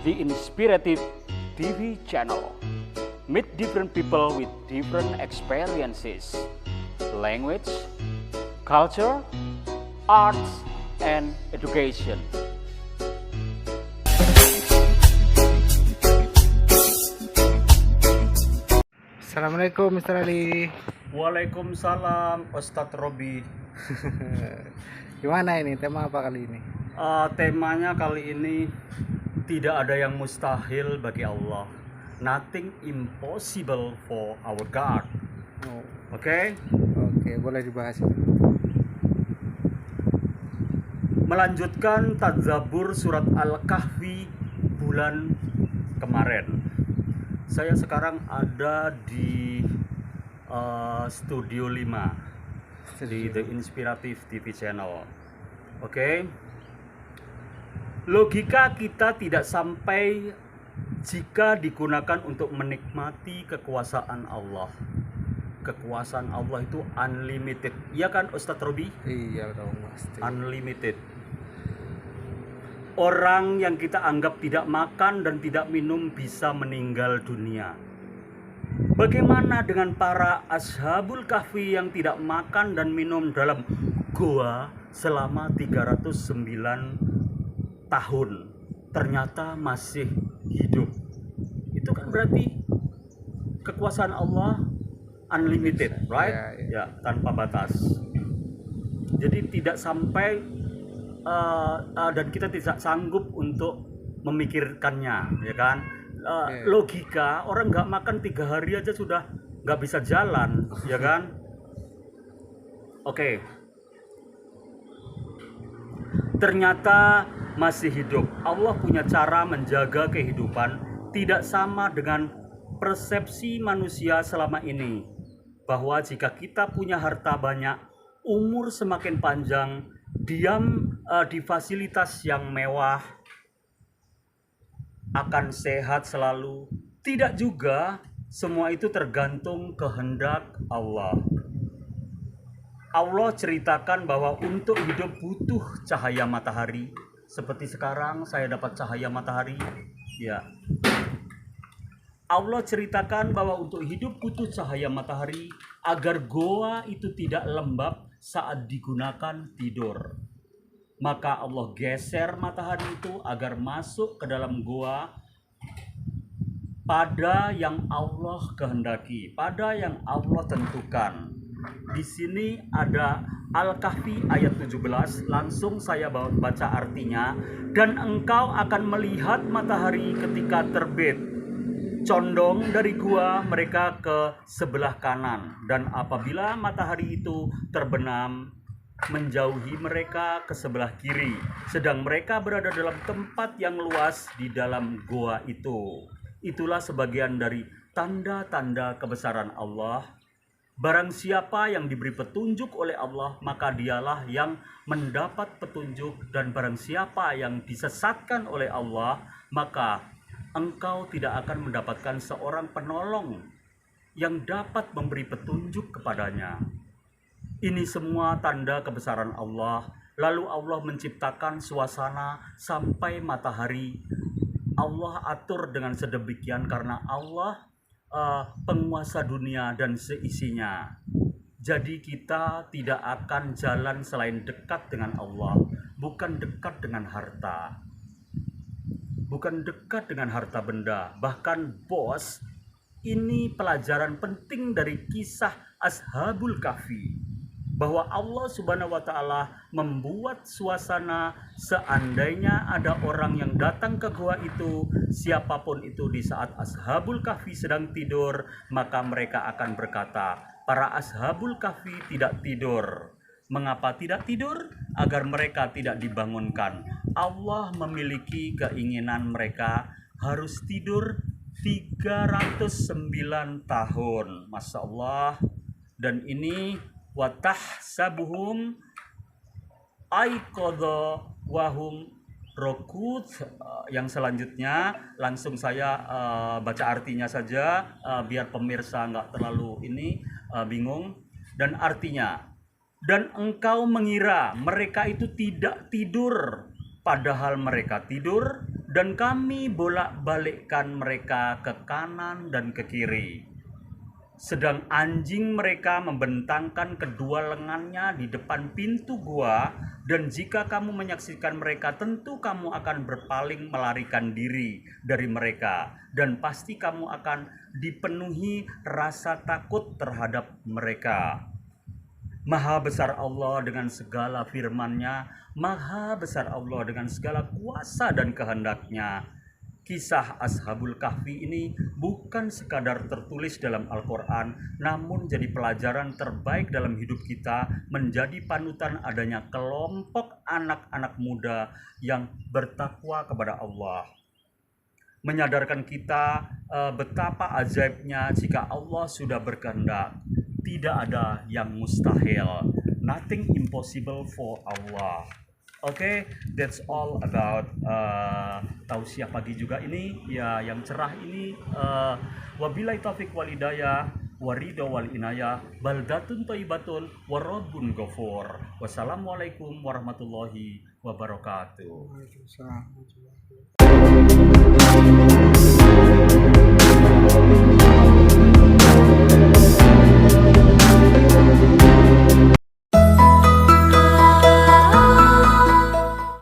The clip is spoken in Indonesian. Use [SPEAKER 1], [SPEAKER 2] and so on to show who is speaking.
[SPEAKER 1] The Inspirative TV channel. Meet different people with different experiences, language, culture, arts, and education.
[SPEAKER 2] Assalamualaikum Mr. Ali.
[SPEAKER 1] Waalaikumsalam Ustadz Robi.
[SPEAKER 2] Gimana ini tema apa kali ini?
[SPEAKER 1] Temanya kali ini tidak ada yang mustahil bagi Allah. Nothing impossible for our God.
[SPEAKER 2] Oh,
[SPEAKER 1] Oke?
[SPEAKER 2] Oke, boleh dibahas.
[SPEAKER 1] Melanjutkan tadzabur surat Al-Kahfi bulan kemarin. Saya sekarang ada di Studio 5 di The Inspirative TV channel. Oke? Logika kita tidak sampai jika digunakan untuk menikmati kekuasaan Allah. Kekuasaan Allah itu unlimited. Iya kan Ustadz Robi?
[SPEAKER 2] Iya dong, pasti.
[SPEAKER 1] Unlimited. Orang yang kita anggap tidak makan dan tidak minum bisa meninggal dunia. Bagaimana dengan para ashabul kahfi yang tidak makan dan minum dalam goa selama 309 tahun? Ternyata masih hidup. Itu kan berarti kekuasaan Allah unlimited, right? Ya, tanpa batas. Jadi tidak sampai dan kita tidak sanggup untuk memikirkannya, ya kan? Logika orang nggak makan 3 hari aja sudah nggak bisa jalan, ya kan? Oke. Ternyata masih hidup. Allah punya cara menjaga kehidupan tidak sama dengan persepsi manusia selama ini, bahwa jika kita punya harta banyak, umur semakin panjang, diam di fasilitas yang mewah, akan sehat selalu. Tidak juga, semua itu tergantung kehendak Allah. Allah ceritakan bahwa untuk hidup butuh cahaya matahari. Seperti sekarang saya dapat cahaya matahari, ya. Allah ceritakan bahwa untuk hidup butuh cahaya matahari agar goa itu tidak lembab saat digunakan tidur. Maka Allah geser matahari itu agar masuk ke dalam goa pada yang Allah kehendaki, pada yang Allah tentukan. Di sini ada Al-Kahfi ayat 17, langsung saya baca artinya. Dan engkau akan melihat matahari ketika terbit, condong dari gua mereka ke sebelah kanan, dan apabila matahari itu terbenam, menjauhi mereka ke sebelah kiri, sedang mereka berada dalam tempat yang luas di dalam goa itu. Itulah sebagian dari tanda-tanda kebesaran Allah. Barang siapa yang diberi petunjuk oleh Allah, maka dialah yang mendapat petunjuk, dan barang siapa yang disesatkan oleh Allah, maka engkau tidak akan mendapatkan seorang penolong yang dapat memberi petunjuk kepadanya. Ini semua tanda kebesaran Allah. Lalu Allah menciptakan suasana sampai matahari. Allah atur dengan sedemikian karena Allah penguasa dunia dan seisinya. Jadi kita tidak akan jalan selain dekat dengan Allah, bukan dekat dengan harta. Bukan dekat dengan harta benda. Bahkan bos, ini pelajaran penting dari kisah Ashabul Kahfi, bahwa Allah Subhanahu wa Ta'ala membuat suasana seandainya ada orang yang datang ke gua itu, siapapun itu, di saat Ashabul Kahfi sedang tidur, maka mereka akan berkata, para Ashabul Kahfi tidak tidur. Mengapa tidak tidur? Agar mereka tidak dibangunkan. Allah memiliki keinginan mereka harus tidur 309 tahun. Masya Allah. Dan ini watahsabuhum aiqadha wahum rukut. Yang selanjutnya langsung saya baca artinya saja, biar pemirsa nggak terlalu bingung. Dan artinya, dan engkau mengira mereka itu tidak tidur, padahal mereka tidur, dan kami bolak-balikkan mereka ke kanan dan ke kiri. Sedang anjing mereka membentangkan kedua lengannya di depan pintu gua, dan jika kamu menyaksikan mereka, tentu kamu akan berpaling melarikan diri dari mereka, dan pasti kamu akan dipenuhi rasa takut terhadap mereka. Maha besar Allah dengan segala firman-Nya, maha besar Allah dengan segala kuasa dan kehendak-Nya. Kisah Ashabul Kahfi ini bukan sekadar tertulis dalam Al-Quran, namun jadi pelajaran terbaik dalam hidup kita, menjadi panutan adanya kelompok anak-anak muda yang bertakwa kepada Allah. Menyadarkan kita betapa ajaibnya jika Allah sudah berkehendak. Tidak ada yang mustahil. Nothing impossible for Allah. Oke, that's all about tausiah pagi juga ini ya, yang cerah ini. Wabillahi taufiq wal hidayah, waridho wal inayah, baldatun thayyibatun warabbun ghafur. Wassalamualaikum warahmatullahi wabarakatuh.
[SPEAKER 2] Waalaikumsalam.